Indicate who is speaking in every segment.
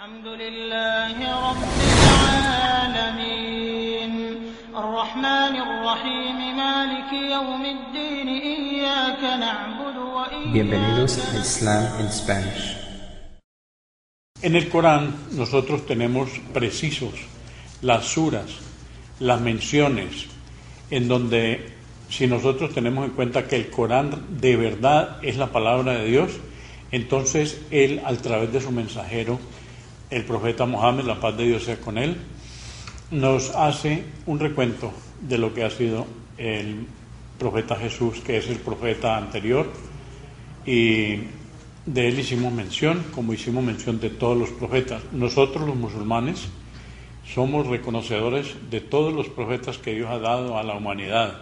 Speaker 1: الحمد لله رب العالمين الرحمن الرحيم مالك يوم الدين إياك نعبد وإياك
Speaker 2: Bienvenidos a Islam in Spanish.
Speaker 3: En el Corán nosotros tenemos precisos las suras, las menciones, en donde si nosotros tenemos en cuenta que el Corán de verdad es la palabra de Dios, entonces Él, a través de su mensajero, el profeta Mohammed, la paz de Dios sea con él, nos hace un recuento de lo que ha sido el profeta Jesús, que es el profeta anterior, y de él hicimos mención, como hicimos mención de todos los profetas. Nosotros los musulmanes somos reconocedores de todos los profetas que Dios ha dado a la humanidad.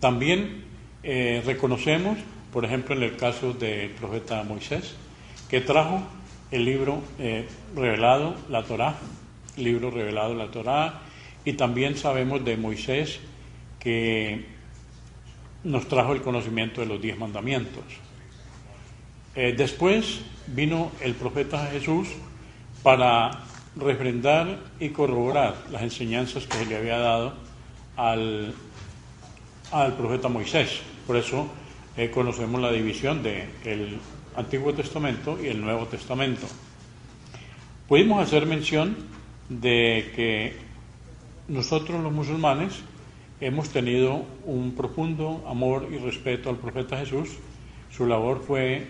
Speaker 3: También reconocemos, por ejemplo, en el caso del profeta Moisés, que trajo el libro revelado, la Torá, y también sabemos de Moisés que nos trajo el conocimiento de los 10 mandamientos. Después vino el profeta Jesús para refrendar y corroborar las enseñanzas que se le había dado al profeta Moisés. Por eso conocemos la división del Antiguo Testamento y el Nuevo Testamento. Pudimos hacer mención de que nosotros los musulmanes hemos tenido un profundo amor y respeto al profeta Jesús. Su labor fue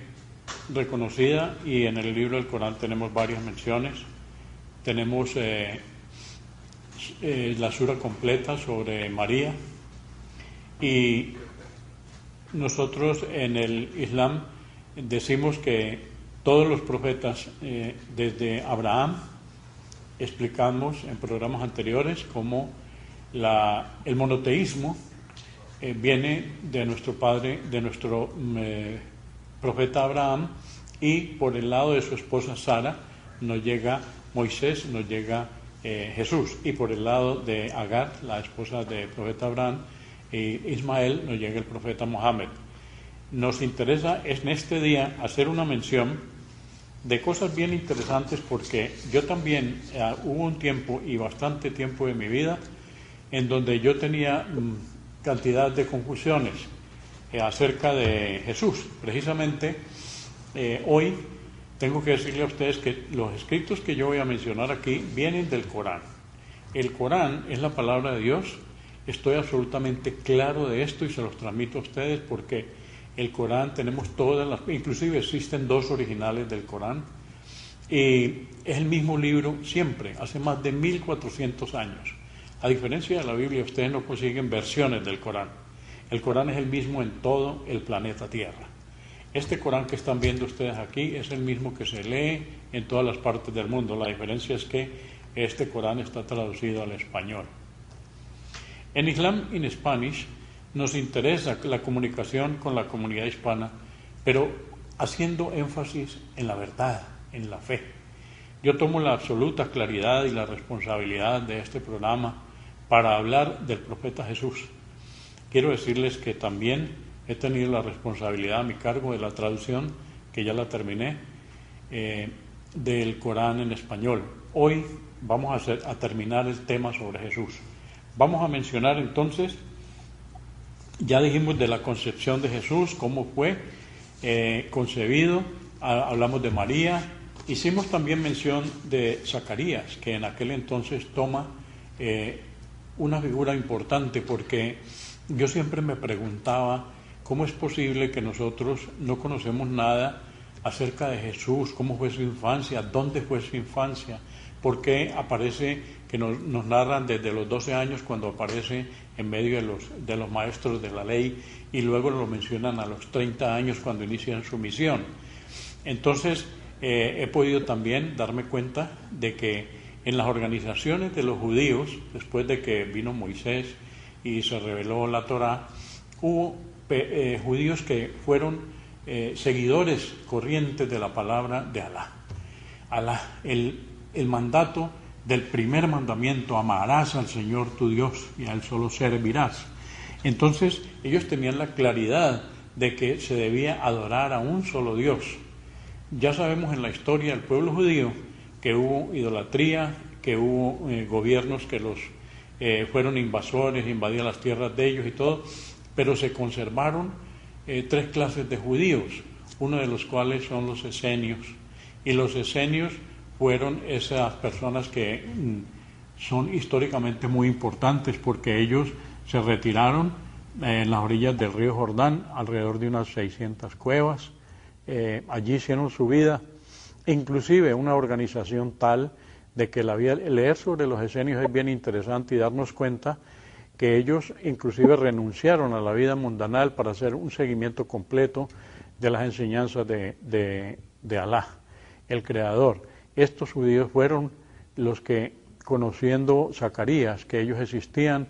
Speaker 3: reconocida y en el libro del Corán tenemos varias menciones. Tenemos la sura completa sobre María, y nosotros en el Islam decimos que todos los profetas, desde Abraham, explicamos en programas anteriores cómo el monoteísmo viene de nuestro padre, de nuestro profeta Abraham, y por el lado de su esposa Sara nos llega Moisés, nos llega Jesús, y por el lado de Agar, la esposa del profeta Abraham, Ismael, nos llega el profeta Mohammed. Nos interesa en este día hacer una mención de cosas bien interesantes, porque yo también hubo un tiempo y bastante tiempo de mi vida en donde yo tenía cantidad de confusiones acerca de Jesús. Precisamente hoy tengo que decirle a ustedes que los escritos que yo voy a mencionar aquí vienen del Corán. El Corán es la palabra de Dios. Estoy absolutamente claro de esto y se los transmito a ustedes porque el Corán tenemos inclusive existen 2 originales del Corán, y es el mismo libro siempre, hace más de 1400 años. A diferencia de la Biblia, ustedes no consiguen versiones del Corán. El Corán es el mismo en todo el planeta Tierra. Este Corán que están viendo ustedes aquí es el mismo que se lee en todas las partes del mundo. La diferencia es que este Corán está traducido al español. En Islam in Spanish nos interesa la comunicación con la comunidad hispana, pero haciendo énfasis en la verdad, en la fe. Yo tomo la absoluta claridad y la responsabilidad de este programa para hablar del profeta Jesús. Quiero decirles que también he tenido la responsabilidad a mi cargo de la traducción, que ya la terminé, del Corán en español. Hoy vamos a terminar el tema sobre Jesús. Vamos a mencionar entonces, ya dijimos de la concepción de Jesús, cómo fue concebido, hablamos de María, hicimos también mención de Zacarías, que en aquel entonces toma una figura importante, porque yo siempre me preguntaba cómo es posible que nosotros no conocemos nada acerca de Jesús, cómo fue su infancia, dónde fue su infancia, por qué aparece, que nos narran desde los 12 años cuando aparece en medio de los maestros de la ley, y luego lo mencionan a los 30 años cuando inician su misión. Entonces he podido también darme cuenta de que en las organizaciones de los judíos, después de que vino Moisés y se reveló la Torá, hubo judíos que fueron seguidores corrientes de la palabra de Alá. El mandato del primer mandamiento: amarás al Señor tu Dios y a Él solo servirás. Entonces ellos tenían la claridad de que se debía adorar a un solo Dios. Ya sabemos en la historia del pueblo judío que hubo idolatría, que hubo gobiernos que los fueron invasores, invadían las tierras de ellos y todo, pero se conservaron tres clases de judíos, uno de los cuales son los esenios, y los esenios fueron esas personas que son históricamente muy importantes porque ellos se retiraron en las orillas del río Jordán, alrededor de unas 600 cuevas, allí hicieron su vida, inclusive una organización tal de que leer sobre los esenios es bien interesante y darnos cuenta que ellos inclusive renunciaron a la vida mundanal para hacer un seguimiento completo de las enseñanzas de Alá, el Creador. Estos judíos fueron los que, conociendo Zacarías, que ellos existían,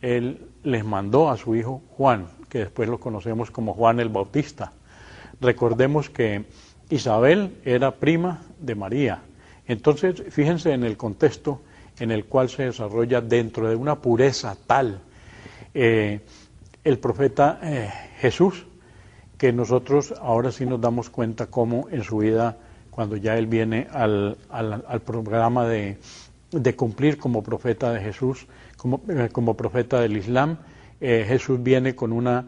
Speaker 3: él les mandó a su hijo Juan, que después lo conocemos como Juan el Bautista. Recordemos que Isabel era prima de María. Entonces, fíjense en el contexto en el cual se desarrolla dentro de una pureza tal el profeta Jesús, que nosotros ahora sí nos damos cuenta cómo en su vida, cuando ya él viene al programa de cumplir como profeta de Jesús, como profeta del Islam, Jesús viene con una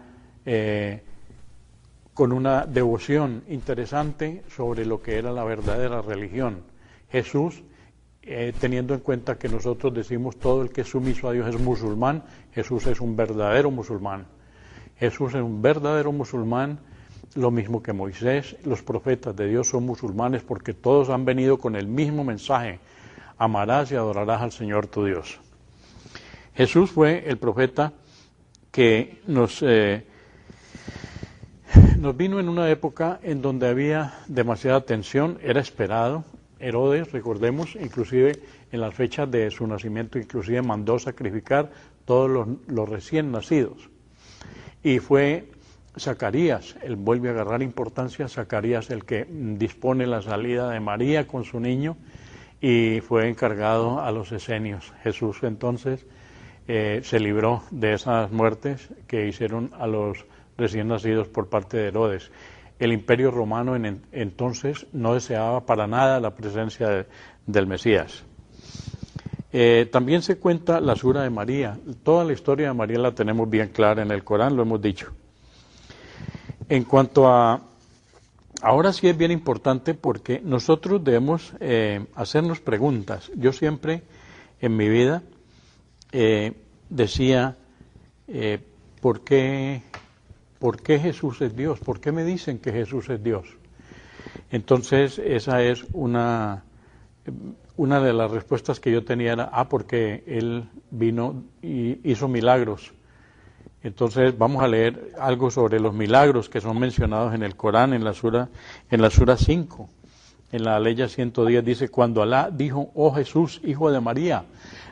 Speaker 3: devoción interesante sobre lo que era la verdadera religión. Jesús, teniendo en cuenta que nosotros decimos todo el que es sumiso a Dios es musulmán, Jesús es un verdadero musulmán. Jesús es un verdadero musulmán, lo mismo que Moisés. Los profetas de Dios son musulmanes porque todos han venido con el mismo mensaje: amarás y adorarás al Señor tu Dios. Jesús fue el profeta que nos vino en una época en donde había demasiada tensión, era esperado. Herodes, recordemos, inclusive en las fechas de su nacimiento, inclusive mandó sacrificar todos los recién nacidos. Y fue Zacarías, él vuelve a agarrar importancia, Zacarías el que dispone la salida de María con su niño y fue encargado a los esenios. Jesús entonces se libró de esas muertes que hicieron a los recién nacidos por parte de Herodes. El Imperio Romano entonces no deseaba para nada la presencia del Mesías. También se cuenta la sura de María. Toda la historia de María la tenemos bien clara en el Corán, lo hemos dicho. En cuanto a... Ahora sí es bien importante porque nosotros debemos hacernos preguntas. Yo siempre en mi vida decía, ¿por qué Jesús es Dios? ¿Por qué me dicen que Jesús es Dios? Entonces esa es una de las respuestas que yo tenía era, porque Él vino y hizo milagros. Entonces vamos a leer algo sobre los milagros que son mencionados en el Corán, en la sura 5, en la aleya 110, dice: cuando Alá dijo, oh Jesús, hijo de María,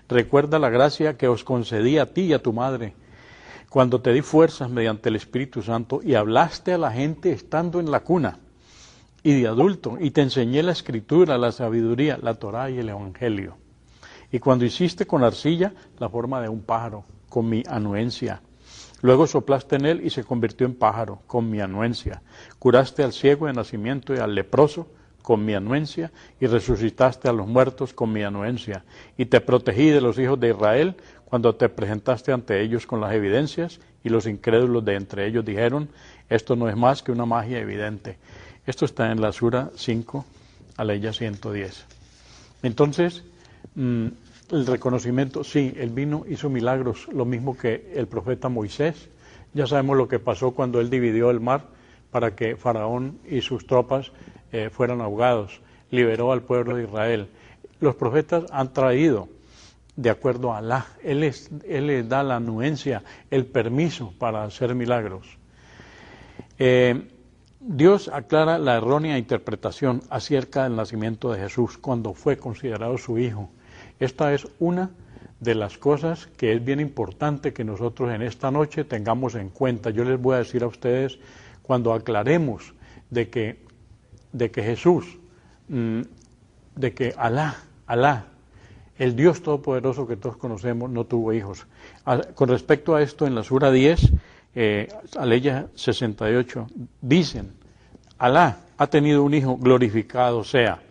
Speaker 3: recuerda la gracia que os concedí a ti y a tu madre, cuando te di fuerzas mediante el Espíritu Santo y hablaste a la gente estando en la cuna y de adulto, y te enseñé la Escritura, la sabiduría, la Torá y el Evangelio. Y cuando hiciste con arcilla la forma de un pájaro, con mi anuencia. Luego soplaste en él y se convirtió en pájaro, con mi anuencia. Curaste al ciego de nacimiento y al leproso, con mi anuencia, y resucitaste a los muertos con mi anuencia. Y te protegí de los hijos de Israel cuando te presentaste ante ellos con las evidencias, y los incrédulos de entre ellos dijeron, esto no es más que una magia evidente. Esto está en la sura 5, aleya 110. Entonces, el reconocimiento, sí, él vino, hizo milagros, lo mismo que el profeta Moisés. Ya sabemos lo que pasó cuando él dividió el mar para que Faraón y sus tropas fueran ahogados, liberó al pueblo de Israel. Los profetas han traído, de acuerdo a Alá, Él les da la anuencia, el permiso para hacer milagros. Dios aclara la errónea interpretación acerca del nacimiento de Jesús cuando fue considerado su hijo. Esta es una de las cosas que es bien importante que nosotros en esta noche tengamos en cuenta. Yo les voy a decir a ustedes, cuando aclaremos de que Jesús, de que Alá, el Dios Todopoderoso que todos conocemos, no tuvo hijos. Con respecto a esto, en la sura 10, aleya 68, dicen, Alá ha tenido un hijo, glorificado sea.